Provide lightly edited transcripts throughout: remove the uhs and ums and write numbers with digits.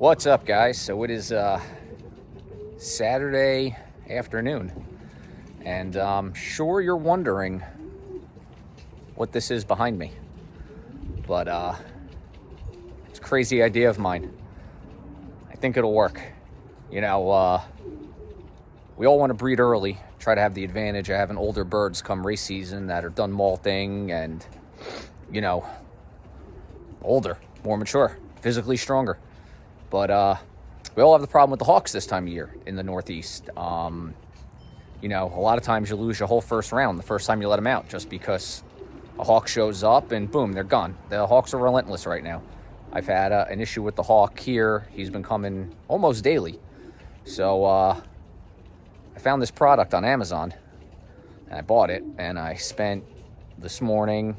What's up, guys? So it is Saturday afternoon, and I'm sure you're wondering what this is behind me, but it's a crazy idea of mine. I think it'll work. You know, we all want to breed early, try to have the advantage of having older birds come race season that are done molting and, you know, older, more mature, physically stronger. But we all have the problem with the hawks this time of year in the Northeast. You know, a lot of times you lose your whole first round the first time you let them out just because a hawk shows up and boom, they're gone. The hawks are relentless right now. I've had an issue with the hawk here. He's been coming almost daily. So I found this product on Amazon and I bought it, and I spent this morning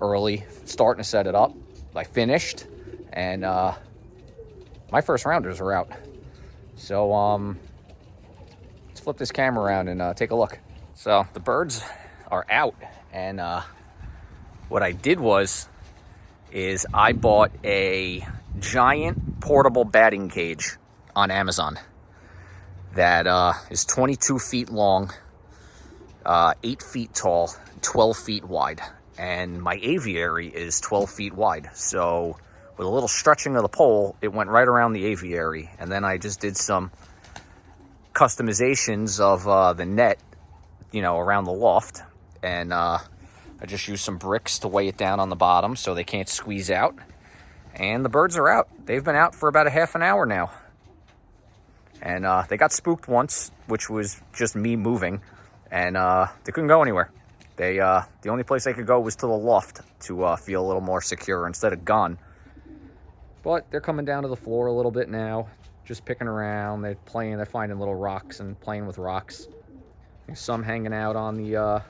early starting to set it up. I finished, and my first rounders are out. So let's flip this camera around and take a look. So the birds are out, and what I did is I bought a giant portable batting cage on Amazon that is 22 feet long, 8 feet tall, 12 feet wide, and my aviary is 12 feet wide. So with a little stretching of the pole, it went right around the aviary. And then I just did some customizations of the net, you know, around the loft. And I just used some bricks to weigh it down on the bottom so they can't squeeze out. And the birds are out. They've been out for about a half an hour now. And they got spooked once, which was just me moving. And they couldn't go anywhere. The only place they could go was to the loft to feel a little more secure instead of gone. But they're coming down to the floor a little bit now, just picking around. They're playing, they're finding little rocks and playing with rocks. There's some hanging out on the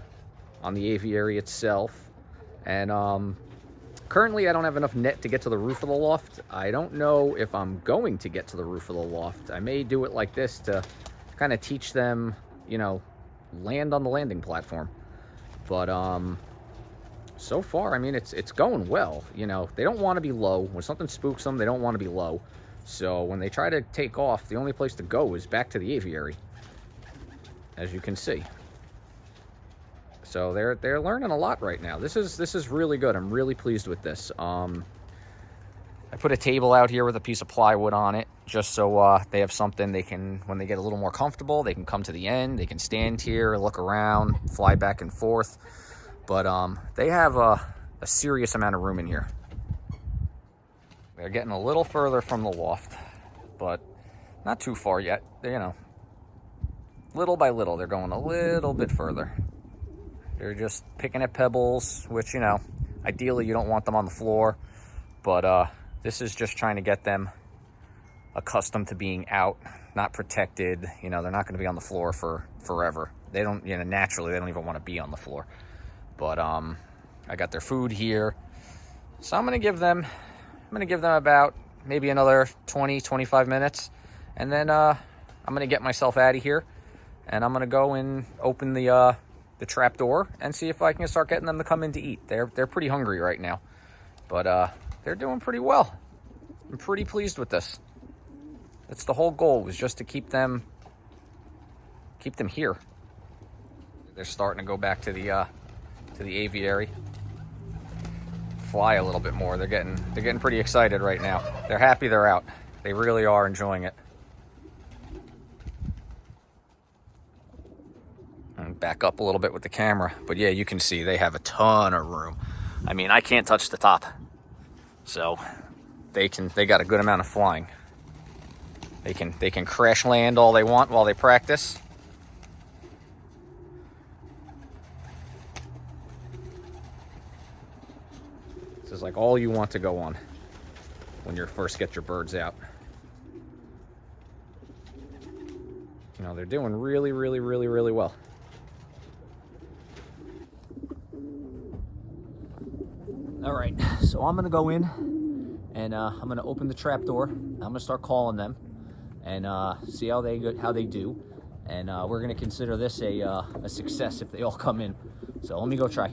aviary itself. And currently I don't have enough net to get to the roof of the loft. I don't know if I'm going to get to the roof of the loft. I may do it like this to kind of teach them, you know, land on the landing platform. But so far, I mean, it's going well. You know, they don't want to be low. When something spooks them, they don't want to be low. So when they try to take off, the only place to go is back to the aviary, as you can see. So they're learning a lot right now. This is really good. I'm really pleased with this. I put a table out here with a piece of plywood on it, just so they have something they can, when they get a little more comfortable, they can come to the end. They can stand here, look around, fly back and forth. But they have a serious amount of room in here. They're getting a little further from the loft, but not too far yet. They're, you know, little by little, they're going a little bit further. They're just picking at pebbles, which, you know, ideally you don't want them on the floor. But this is just trying to get them accustomed to being out, not protected. You know, they're not going to be on the floor for forever. They don't, you know, naturally, they don't even want to be on the floor. But I got their food here. So I'm going to give them about maybe another 20-25 minutes. And then I'm going to get myself out of here. And I'm going to go and open the trap door and see if I can start getting them to come in to eat. They're pretty hungry right now. But they're doing pretty well. I'm pretty pleased with this. That's the whole goal, was just to keep them here. They're starting to go back to the aviary, fly a little bit more. They're getting pretty excited right now. They're happy they're out. They really are enjoying it. And back up a little bit with the camera, but yeah, you can see they have a ton of room. I mean, I can't touch the top, so they got a good amount of flying. They can crash land all they want while they practice. This is like all you want to go on when you first get your birds out. You know, they're doing really, really, really, really well. All right, so I'm gonna go in and I'm gonna open the trap door. I'm gonna start calling them and see how they do. And we're gonna consider this a success if they all come in. So let me go try.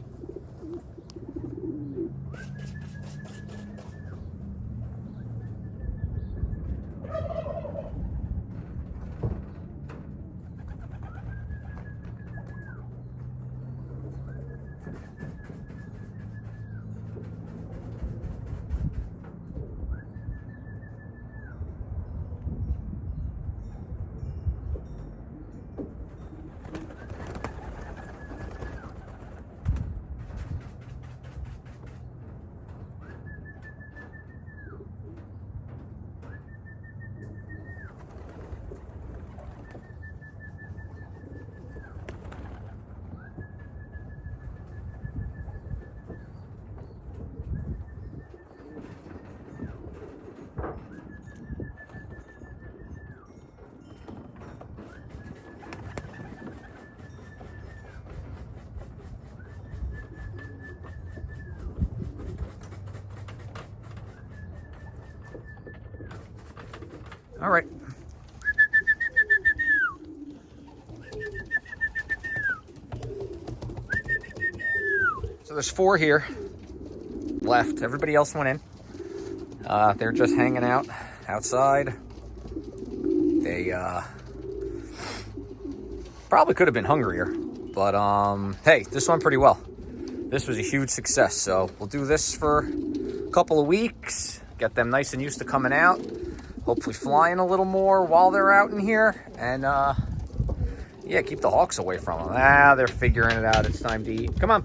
All right. So there's 4 here left. Everybody else went in. They're just hanging out outside. They probably could have been hungrier, but hey, this went pretty well. This was a huge success. So we'll do this for a couple of weeks, get them nice and used to coming out, hopefully flying a little more while they're out in here, and yeah, keep the hawks away from them. They're figuring it out. It's time to eat. Come on.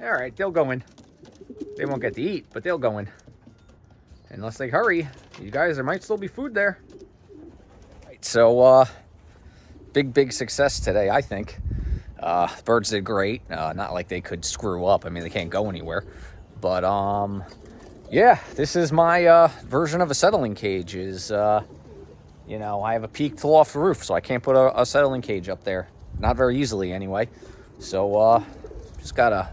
All right, they'll go in. They won't get to eat, but they'll go in. Unless they hurry. You guys, there might still be food there. Right, so, big success today, I think. Birds did great. Not like they could screw up. I mean, they can't go anywhere. But, yeah, this is my version of a settling cage. Is, you know, I have a peaked loft roof, so I can't put a settling cage up there. Not very easily, anyway. So, just got a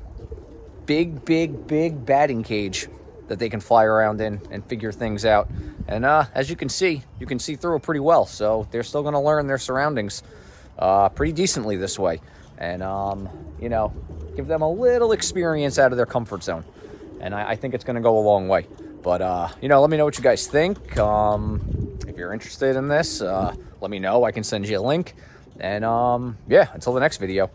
big batting cage that they can fly around in and figure things out. And as you can see through it pretty well. So they're still going to learn their surroundings pretty decently this way. And, you know, give them a little experience out of their comfort zone. And I think it's going to go a long way. But, you know, let me know what you guys think. If you're interested in this, let me know. I can send you a link. And, yeah, until the next video.